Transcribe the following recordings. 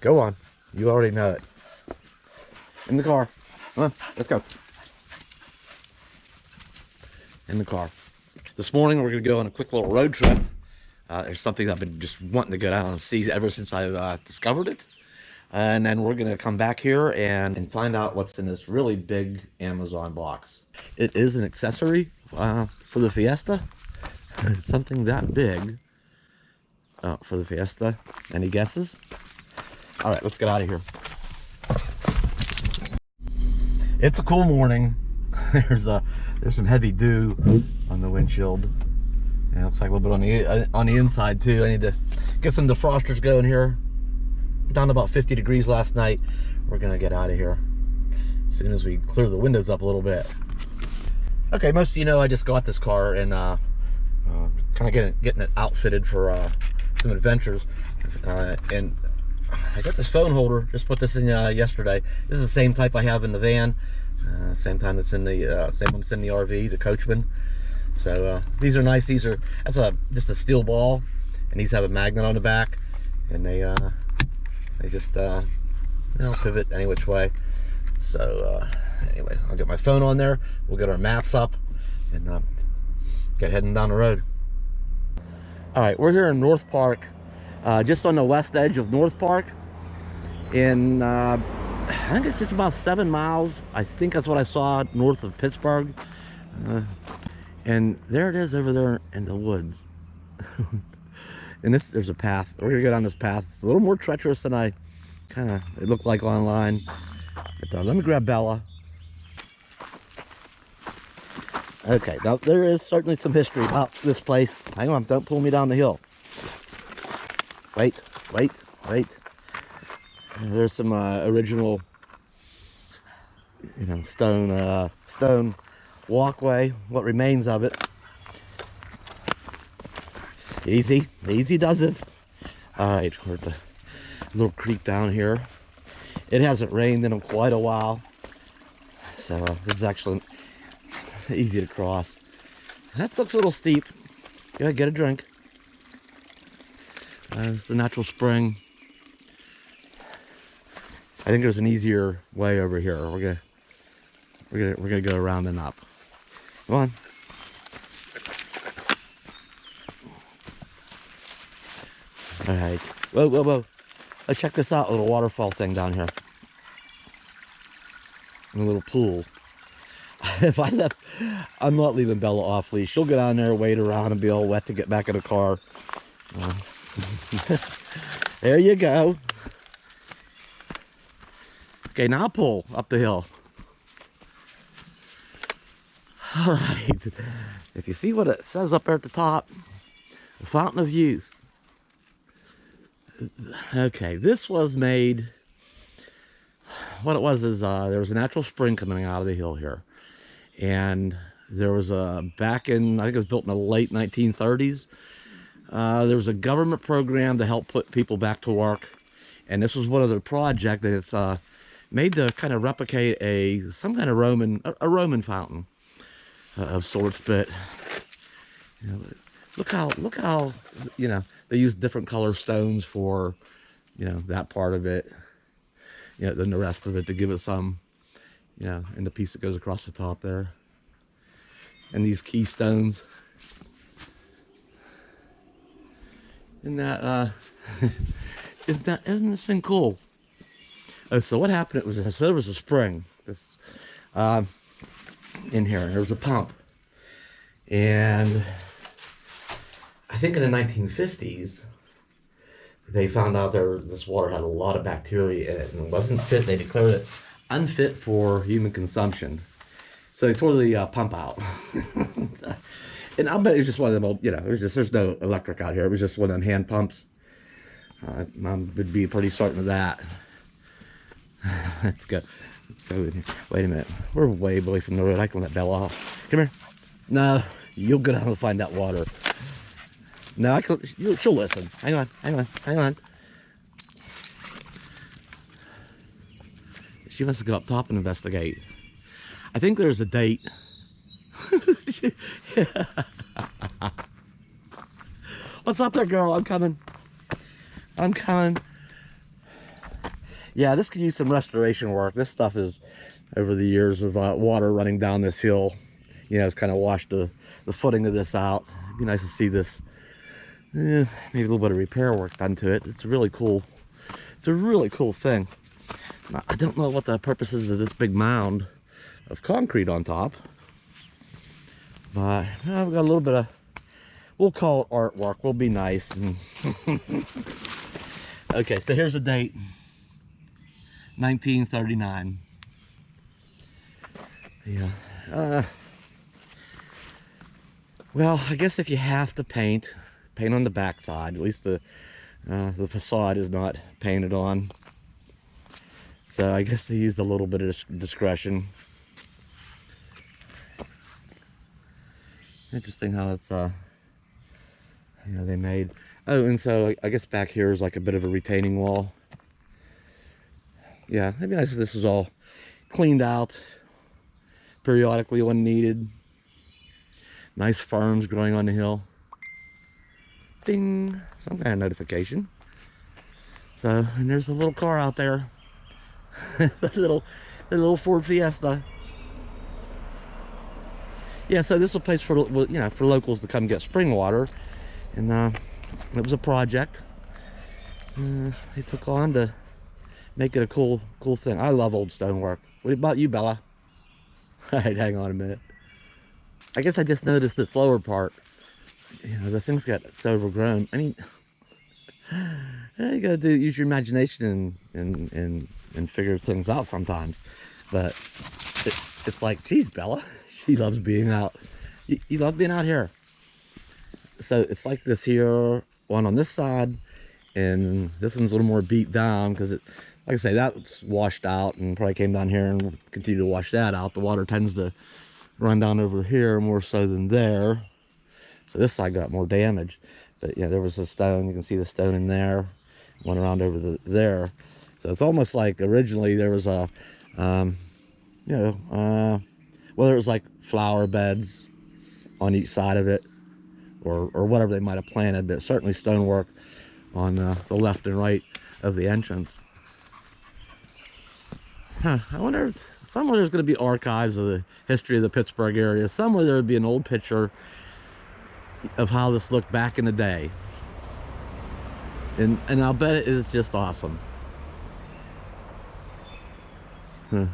Go on. You already know it. In the car. Come on, let's go. In the car. This morning we're going to go on a quick little road trip. There's something I've been just wanting to go down and see ever since I discovered it. And then we're going to come back here and find out what's in this really big Amazon box. It is an accessory for the Fiesta. Something that big for the Fiesta. Any guesses? All right, let's get out of here. It's a cool morning. There's some heavy dew on the windshield. Yeah, looks like a little bit on the inside too. I need to get some defrosters going here. Down to about 50 degrees last night. We're gonna get out of here as soon as we clear the windows up a little bit. Okay, most of you know I just got this car and kind of getting it outfitted for some adventures. And I got this phone holder. Just put this in yesterday. This is the same type I have in the van. Same time it's in the same one that's in the RV, the Coachman. So these are nice. That's just a steel ball, and these have a magnet on the back, and they just pivot any which way. So anyway, I'll get my phone on there. We'll get our maps up and get heading down the road. All right, we're here in North Park, just on the west edge of North Park. In I think it's just about 7 miles. I think that's what I saw north of Pittsburgh. And there it is over there in the woods. And there's a path. We're gonna go down this path. It's a little more treacherous than it looked like online. But let me grab Bella. Okay, now there is certainly some history about this place. Hang on, don't pull me down the hill. Wait. There's some original, stone walkway, what remains of it. Easy does it. All right, we're at the little creek down here. It hasn't rained in quite a while, so this is actually easy to cross. That looks a little steep. Gotta get a drink. It's the natural spring. I think there's an easier way over here. We're gonna go around and up. Come on. All right. Whoa. Let's check this out. A little waterfall thing down here. And a little pool. If I left, I'm not leaving Bella off leash. She'll get down there, wait around, and be all wet to get back in the car. There you go. Okay, now pull up the hill. All right. If you see what it says up there at the top, the Fountain of Youth. Okay, this was made. What it was is there was a natural spring coming out of the hill here, and there was back in, I think it was built in the late 1930s. There was a government program to help put people back to work, and this was one of the projects that it's made to kind of replicate some kind of Roman fountain of sorts. But look how they use different color stones for that part of it, than the rest of it, to give it some, and the piece that goes across the top there, and these keystones. Isn't this thing cool? Oh, so what happened? There was a spring in here, and there was a pump, and I think in the 1950s they found out this water had a lot of bacteria in it and wasn't fit. They declared it unfit for human consumption, so they tore the pump out. And I'll bet it was just one of them old, there's no electric out here. It was just one of them hand pumps. Mom would be pretty certain of that. Let's go in here. Wait a minute. We're way away from the road. I can let Bella off. Come here. No, you'll go down and find that water. No, she'll listen. Hang on. She wants to go up top and investigate. I think there's a date. What's up there, girl? I'm coming. Yeah, this could use some restoration work. This stuff is, over the years of water running down this hill, you know, it's kind of washed the footing of this out. It'd be nice to see this, maybe a little bit of repair work done to it. It's really cool. It's a really cool thing. I don't know what the purpose is of this big mound of concrete on top, but we've got a little bit of, we'll call it artwork. We'll be nice. Okay, so here's the date, 1939. Yeah. Well, I guess if you have to paint on the back side. At least the facade is not painted on. So I guess they used a little bit of discretion. Interesting how it's you know, they made. Oh, and so I guess back here is like a bit of a retaining wall. Yeah, it'd be nice if this was all cleaned out periodically when needed. Nice ferns growing on the hill. Ding! Some kind of notification. So, and there's a little car out there. the little Ford Fiesta. Yeah, so this is a place for, you know, for locals to come get spring water, and it was a project they took on to make it a cool thing. I love old stonework. What about you, Bella? All right, hang on a minute. I guess I just noticed this lower part. You know, the thing's got so overgrown. I mean, you gotta use your imagination and figure things out sometimes. But it's like, geez, Bella, she loves being out. You love being out here. So it's like this here, one on this side, and this one's a little more beat down because it, like I say, that's washed out and probably came down here and continue to wash that out. The water tends to run down over here more so than there. So this side got more damage. But yeah, there was a stone. You can see the stone in there. Went around over there. So it's almost like originally there was a, you know, whether it was like flower beds on each side of it, or whatever they might have planted, but certainly stonework on the left and right of the entrance. Huh, I wonder if somewhere there's going to be archives of the history of the Pittsburgh area. Somewhere there would be an old picture of how this looked back in the day. And I'll bet it is just awesome. Huh.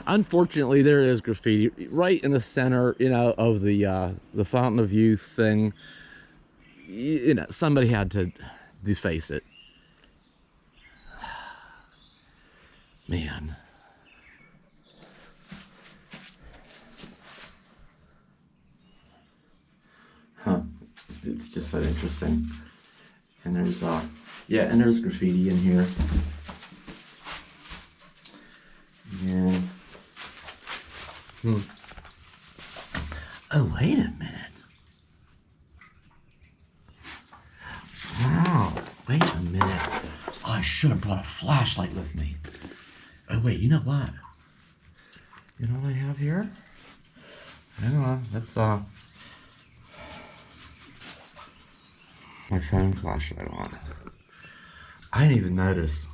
Unfortunately, there is graffiti right in the center, you know, of the Fountain of Youth thing. You know, somebody had to deface it. Man. Huh. It's just so interesting. And there's yeah, and there's graffiti in here. Yeah. Oh, wait a minute. Wow, wait a minute. Oh, I should have brought a flashlight with me. Oh, wait, you know what? You know what I have here? Hang on, that's my phone flashlight on. I didn't even notice.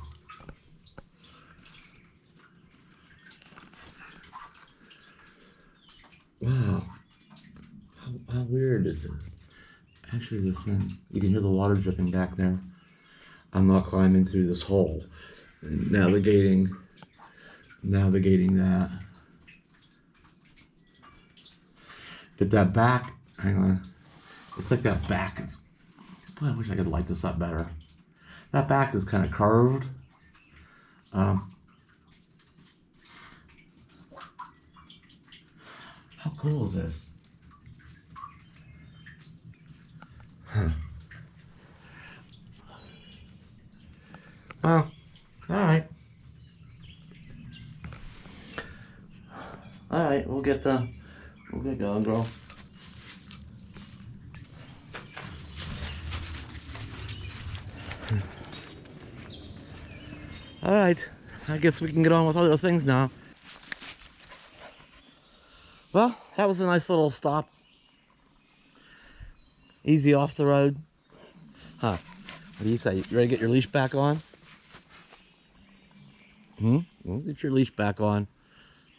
Wow, how weird is this? Actually, the thing, you can hear the water dripping back there. I'm not climbing through this hole. Navigating that. But that back, hang on. It's like that back is, boy, I wish I could light this up better. That back is kind of curved. How cool is this? Huh. Well, alright. Alright, we'll get going, girl. Alright, I guess we can get on with other things now. Well, that was a nice little stop. Easy off the road. Huh. What do you say? You ready to get your leash back on? We'll get your leash back on.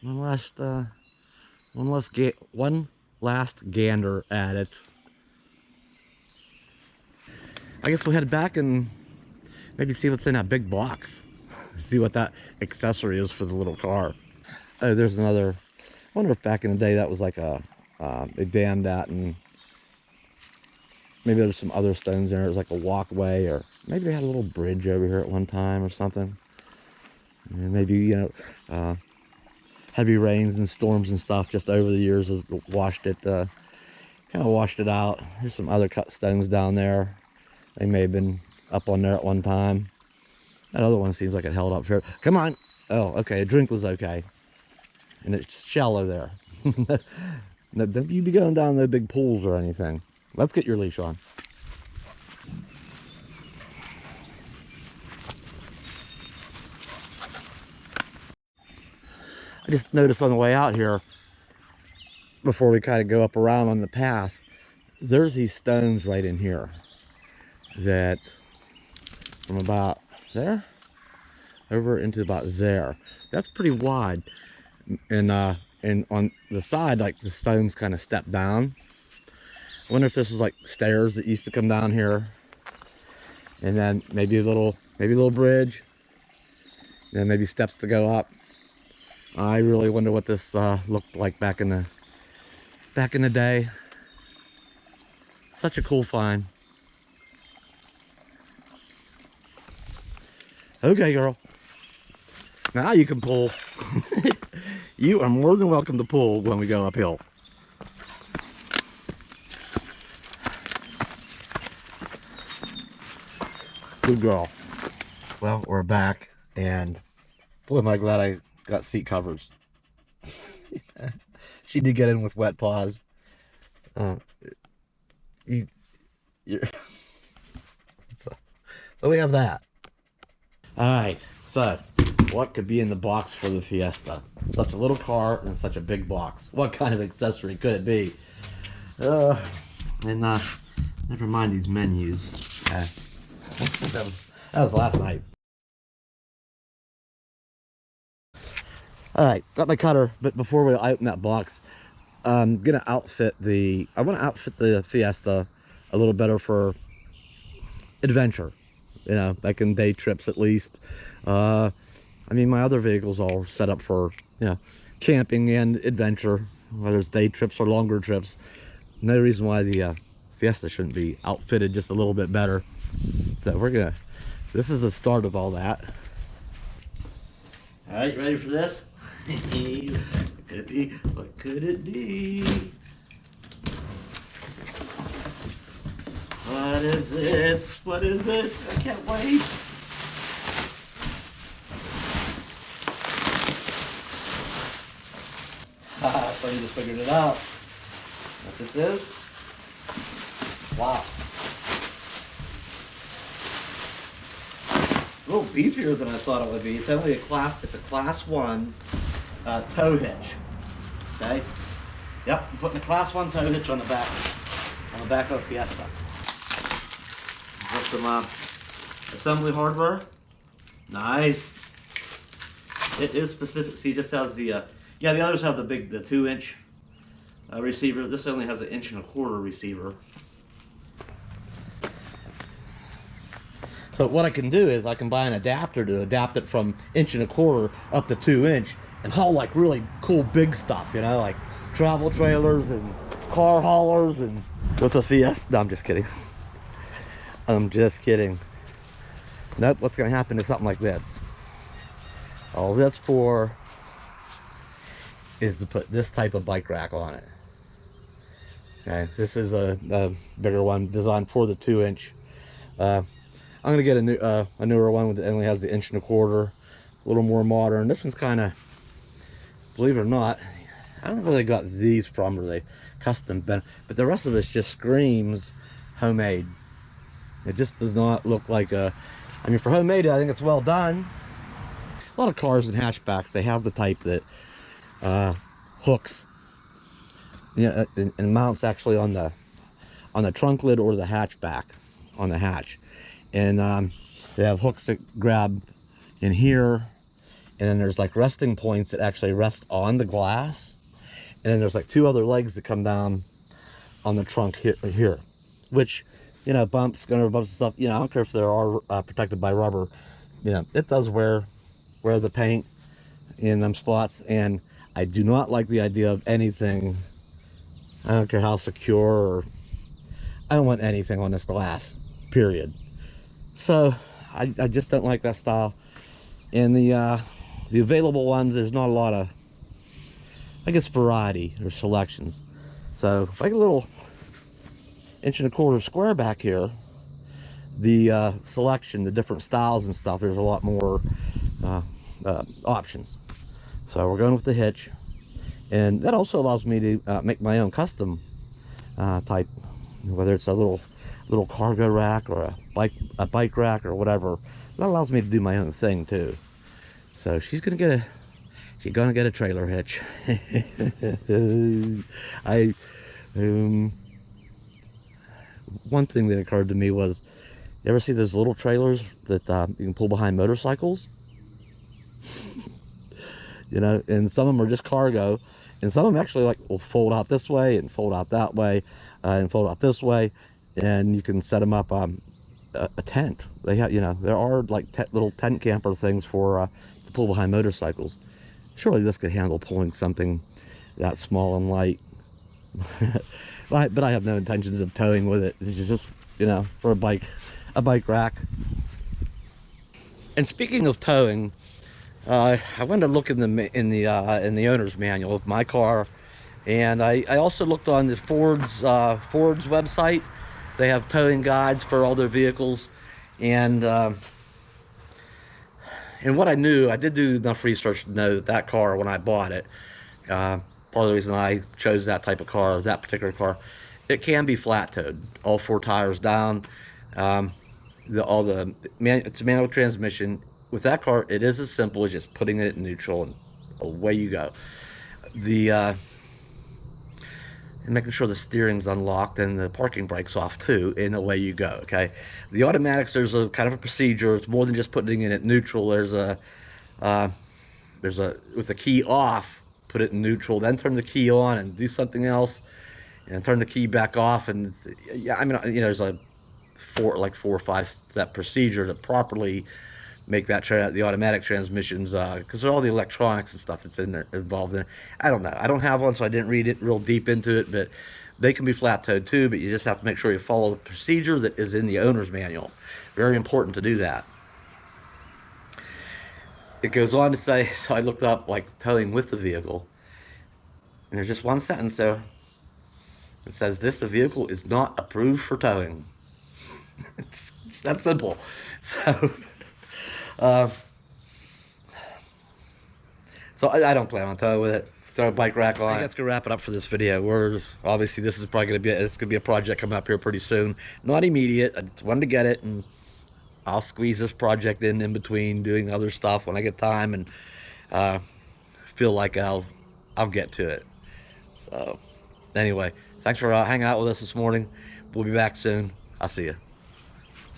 One last gander at it. I guess we'll head back and maybe see what's in that big box. See what that accessory is for the little car. Oh, there's another. I wonder if back in the day that was like they dammed that, and maybe there's some other stones there. It was like a walkway, or maybe they had a little bridge over here at one time or something. And maybe, you know, heavy rains and storms and stuff just over the years has washed it, kind of washed it out. There's some other cut stones down there. They may have been up on there at one time. That other one seems like it held up here. Come on. Oh, okay. A drink was okay. And it's shallow there. Don't you be going down the big pools or anything. Let's get your leash on. I just noticed on the way out here, before we kind of go up around on the path, there's these stones right in here that from about there over into about there. That's pretty wide. And on the side, like the stones kind of step down. I wonder if this was like stairs that used to come down here, and then maybe a little bridge, and then maybe steps to go up. I really wonder what this looked like back in the day. Such a cool find. Okay, girl. Now you can pull. You are more than welcome to pull when we go uphill. Good girl. Well, we're back, and boy, am I glad I got seat covers. She did get in with wet paws. So we have that. All right, so what could be in the box for the Fiesta? Such a little car and such a big box. What kind of accessory could it be? Never mind these menus. That was last night. All right, got my cutter, but before we open that box, I'm gonna outfit the Fiesta a little better for adventure, you know, like in day trips at least. I mean, my other vehicles all set up for, you know, camping and adventure, whether it's day trips or longer trips. No reason why the Fiesta shouldn't be outfitted just a little bit better. So this is the start of all that. All right, ready for this? What could it be? What could it be? What is it? What is it? I can't wait. So you just figured it out. What this is? Wow. It's a little beefier than I thought it would be. It's only a class 1 tow hitch. Okay. Yep, I'm putting a class 1 tow hitch on the back of the Fiesta. Got some assembly hardware. Nice. It is specific. See, it just has the yeah, the others have the 2-inch receiver. This only has an 1.25-inch receiver. So what I can do is I can buy an adapter to adapt it from 1.25-inch up to 2-inch and haul like really cool big stuff, you know, like travel trailers and car haulers and with a Fiesta. No, I'm just kidding. I'm just kidding. Nope, what's going to happen is something like this. All that's for is to put this type of bike rack on it. Okay, this is a bigger one designed for the 2-inch. I'm gonna get a newer one that only has the 1.25-inch, a little more modern. This one's kind of, believe it or not, I don't know where they got these from, or they custom bent, but the rest of it just screams homemade. It just does not look like a, I mean, for homemade, I think it's well done. A lot of cars and hatchbacks, they have the type that hooks, you know, and mounts actually on the trunk lid or the hatchback on the hatch, and they have hooks that grab in here and then there's like resting points that actually rest on the glass, and then there's like 2 other legs that come down on the trunk here, which, you know, bumps, gunner bumps and stuff, you know, I don't care if they are protected by rubber, you know, it does wear the paint in them spots. And I do not like the idea of anything, I don't care how secure, or I don't want anything on this glass, period. So I just don't like that style. And the available ones, there's not a lot of, I guess, variety or selections. So if I get a little 1.25" square back here, the selection, the different styles and stuff, there's a lot more options. So we're going with the hitch, and that also allows me to make my own custom type, whether it's a little cargo rack or a bike rack or whatever. That allows me to do my own thing too. So she's gonna get a trailer hitch. One thing that occurred to me was, you ever see those little trailers that you can pull behind motorcycles? You know, and some of them are just cargo, and some of them actually like will fold out this way and fold out that way, and fold out this way, and you can set them up a tent. They have, you know, there are like little tent camper things for to pull behind motorcycles. Surely this could handle pulling something that small and light. But I have no intentions of towing with it. It's just, you know, for a bike rack. And speaking of towing, I went to look in the owner's manual of my car, and I also looked on the Ford's website. They have towing guides for all their vehicles, and what I knew, I did do enough research to know that car, when I bought it, part of the reason I chose that type of car, that particular car, it can be flat towed, all 4 tires down. It's a manual transmission. With that car, it is as simple as just putting it in neutral and away you go. And making sure the steering's unlocked and the parking brake's off too, and away you go. Okay, the automatics, there's a kind of a procedure. It's more than just putting it in neutral. There's a with the key off, put it in neutral, then turn the key on and do something else, and turn the key back off. And yeah, I mean, you know, there's a 4 or 5 step procedure to properly make that the automatic transmissions, because all the electronics and stuff that's involved in it. I don't know, I don't have one, so I didn't read it real deep into it, but they can be flat towed too, but you just have to make sure you follow the procedure that is in the owner's manual. Very important to do that. It goes on to say, so I looked up like towing with the vehicle, and there's just one sentence there. It says, this vehicle is not approved for towing. It's that simple. So I don't plan on towing with it. Throw a bike rack on. That's gonna wrap it up for this video. Obviously this is probably gonna be a project coming up here pretty soon. Not immediate. I just wanted to get it, and I'll squeeze this project in between doing other stuff when I get time and feel like I'll get to it. So anyway, thanks for hanging out with us this morning. We'll be back soon. I'll see you.